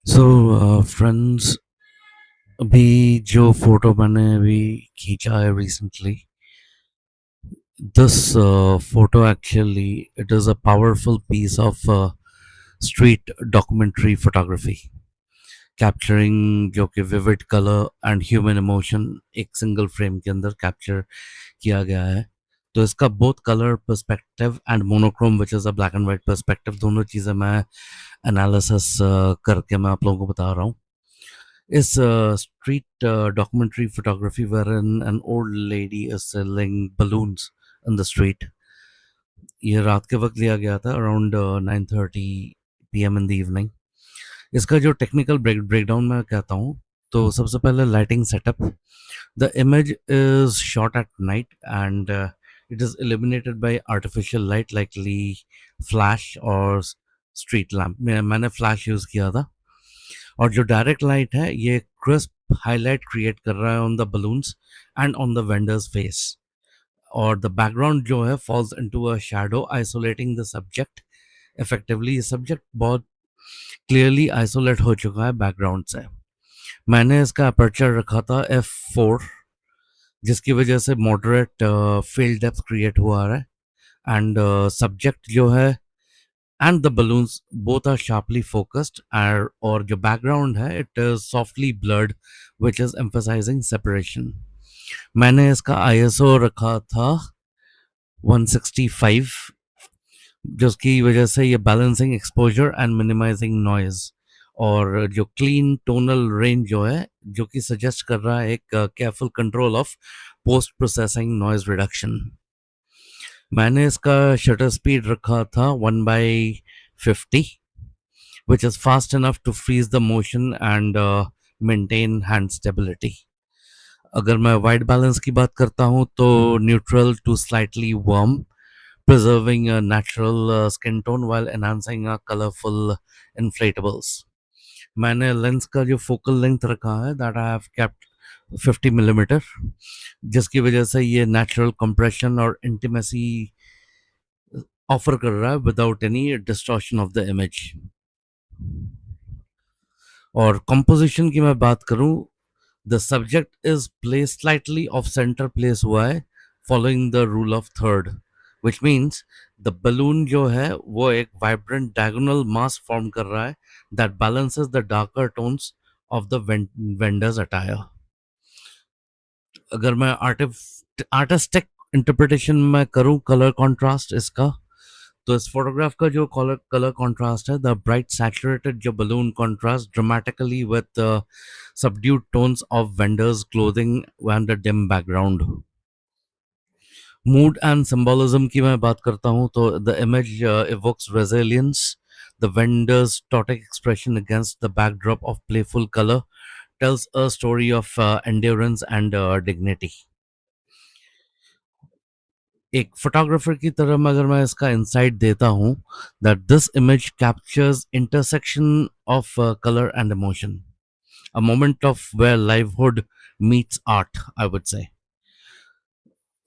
Friends, अभी जो photo मैंने अभी खींचा है recently, this photo actually it is a powerful piece of street documentary photography capturing जो कि vivid color and human emotion एक सिंगल फ्रेम के अंदर कैप्चर किया गया है। तो इसका both colour perspective and monochrome which is a black and white perspective दोनों चीज़ें मैं एनालिसिस करके मैं आप लोगों को बता रहा हूँ। Is street documentary photography wherein an old lady is selling balloons in the street. ये रात के वक्त लिया गया था around 9:30 PM in the evening. इसका जो टेक्निकल ब्रेकडाउन मैं कहता हूँ, तो सबसे पहले lighting setup. The image is shot at night and it is illuminated by artificial light likely flash और स्ट्रीट लैम्प। मैंने फ्लैश यूज़ किया था। और जो डायरेक्ट लाइट है ये क्रिस्प हाईलाइट क्रिएट कर रहा है on the balloons and on the vendors face. और द बैकग्राउंड जो है falls into a shadow isolating the subject effectively. ये सब्जेक्ट बहुत क्लियरली आइसोलेट हो चुका है बैकग्राउंड से। मैंने इसका अपर्चर रखा था f4, जिसकी वजह से मॉडरेट फील्ड डेप्थ क्रिएट हुआ है एंड सब्जेक्ट जो है and the balloons both are sharply focused और जो background है it is softly blurred which is emphasizing separation। मैंने इसका ISO रखा था 165, जिसकी वजह से ये balancing exposure and minimising noise और जो क्लीन टोनल रेंज जो है जो कि सजेस्ट कर रहा है एक careful control of post processing noise reduction. मैंने इसका शटर स्पीड रखा था 1/50, which is fast enough to freeze the motion and maintain hand stability। अगर मैं वाइट बैलेंस की बात करता हूँ तो neutral to slightly warm, preserving a natural skin tone while enhancing a colorful inflatables। मैंने लेंस का जो फोकल लेंथ रखा है that I have kept 50 millimetre, जिसकी वजह से ये नेचुरल कंप्रेशन और इंटीमेसी ऑफर कर रहा है without any distortion of the image. और कंपोजिशन की मैं बात करूं, the subject is place slightly of centre place हुआ है following the rule of third, which means the balloon जो है वो एक वाइब्रेंट डायगोनल मास फॉर्म कर रहा है that balances the darker tones of the vendors attire. अगर मैं आर्टिस्टिक इंटरप्रिटेशन में करूं कलर कॉन्ट्रास्ट इसका, तो इस फोटोग्राफ का जो कलर कॉन्ट्रास्ट है द ब्राइट सैचुरेटेड जो balloon contrast dramatically with subdued tones of vendors clothing and a dim background। Mood and symbolism की मैं बात करता हूँ तो the image evokes resilience। The vendor's static expression against the backdrop of playful color tells a story of endurance and dignity। एक photographer की तरह मैं अगर मैं इसका इंसाइट देता हूँ that this image captures intersection of colour and emotion, a moment of where livelihood meets art, I would say।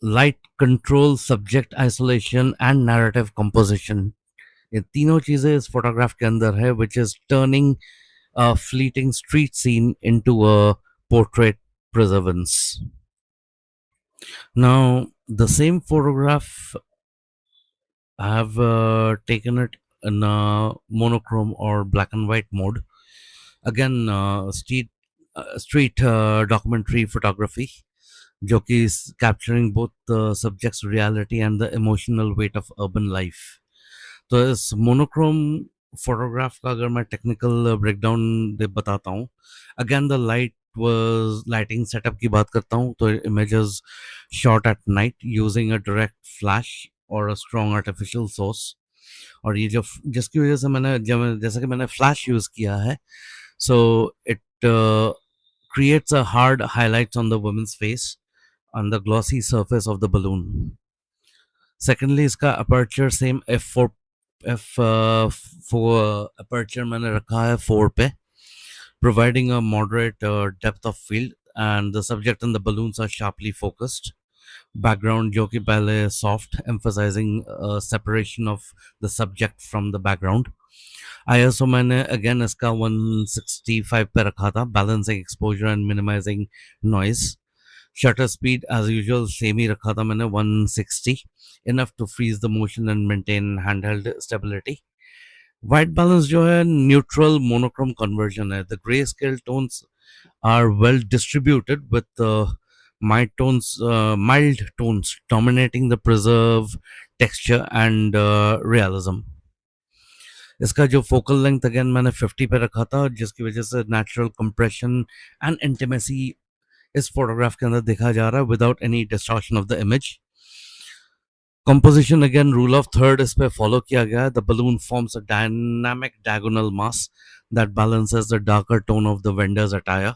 Light control, subject isolation and narrative composition, ये तीनों चीजें इस फोटोग्राफ के अंदर है which is turning a fleeting street scene into a portrait preservance। Now the same photograph I have taken it in a monochrome or black and white mode, again street documentary photography जो कि capturing both the subject's reality and the emotional weight of urban life। तो इस monochrome photograph का अगर मैं technical breakdown बताता हूँ, again the lighting setup की बात करता हूँ तो images shot at night using a direct flash और अ स्ट्रॉन्ग आर्टिफिशियल सोर्स। और ये जो जिसकी वजह से मैंने जैसा कि मैंने फ्लैश यूज किया है, so it creates a hard highlights on the woman's face on the glossy surface of the balloon। Secondly, इसका aperture same f4 aperture मैंने रखा है 4 पे, providing a moderate depth of field and the subject and the balloons are sharply focused। Background जो कि पहले soft, emphasizing separation of the subject from the background। ISO मैंने again इसका 165 पे रखा था, balancing exposure and minimising noise. Shutter speed as usual same ही रखा था मैंने, 160, enough to freeze the motion and maintain handheld stability. White balance जो है न्यूट्रल मोनोक्रोम कन्वर्जन है. The grey scale tones are well distributed with mild tones dominating the preserve, texture and realism. इसका जो focal length again मैंने 50 पे रखा था, जिसकी वजह से नेचुरल कंप्रेशन एंड इंटीमेसी इस फोटोग्राफ के अंदर देखा जा रहा है without any distortion of the image. Composition again, rule of third इस पे follow किया गया है. The balloon forms a dynamic diagonal mass that balances the darker tone of the vendor's attire.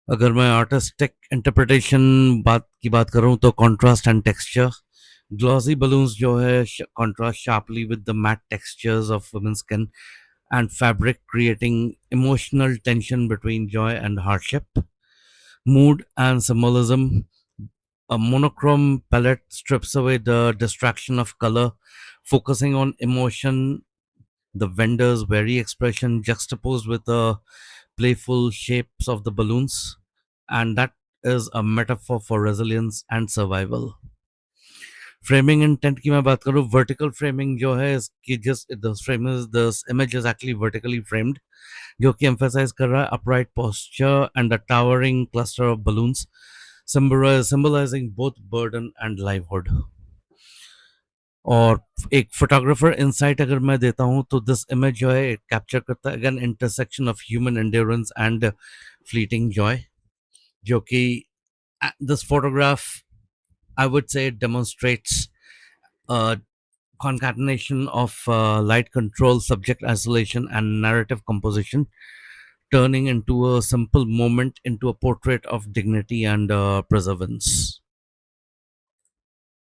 अगर मैं आर्टिस्टिक इंटरप्रिटेशन बात करूं तो contrast and texture. Glossy balloons जो है contrast sharply with the matte textures of women skin and fabric, creating emotional tension between joy and hardship. Mood and symbolism. A monochrome palette strips away the distraction of color, focusing on emotion. The vendor's very expression juxtaposed with the playful shapes of the balloons, and that is a metaphor for resilience and survival. Framing intent की मैं बात करूँ, vertical framing जो है इसकी just this image is actually vertically framed, जो कि emphasize कर रहा है upright posture and a towering cluster of balloons, symbolizing both burden and livelihood. और एक फोटोग्राफर इंसाइट अगर मैं देता हूं तो दिस इमेज जो है कैप्चर करता है again intersection of human endurance and fleeting Joy, जो कि this photograph I would say demonstrates concatenation of light control, subject isolation and narrative composition, turning into a simple moment into a portrait of dignity and perseverance.